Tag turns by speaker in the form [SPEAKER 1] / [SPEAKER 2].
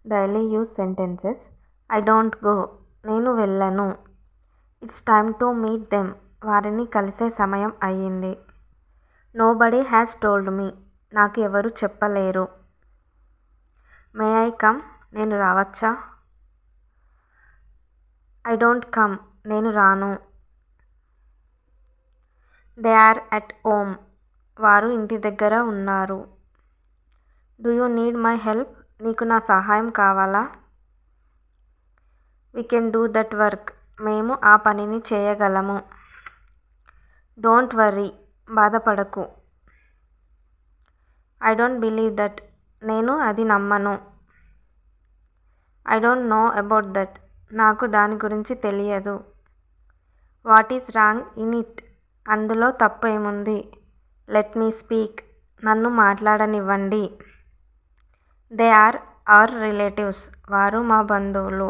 [SPEAKER 1] Daily use sentences. I don't go, నేను వెళ్ళను. It's time to meet them, వారిని కలిసే సమయం అయ్యింది. నోబడీ హ్యాస్ టోల్డ్ మీ, నాకు ఎవరు చెప్పలేరు. మే ఐ కమ్, నేను రావచ్చా? ఐ డోంట్ కమ్, నేను రాను. దే ఆర్ ఎట్ హోమ్, వారు ఇంటి దగ్గర ఉన్నారు. Do you need my help, నీకు నా సహాయం కావాలా? We can do that work, మేము ఆ పనిని చేయగలము. డోంట్ వర్రీ, బాధపడకు. ఐ డోంట్ బిలీవ్ దట్, నేను అది నమ్మను. I don't know about that, నాకు దాని గురించి తెలియదు. What is wrong in it, అందులో తప్పు ఏముంది? లెట్ మీ స్పీక్, నన్ను మాట్లాడనివ్వండి. దే ఆర్ అవర్ రిలేటివ్స్, వారు మా బంధువులు.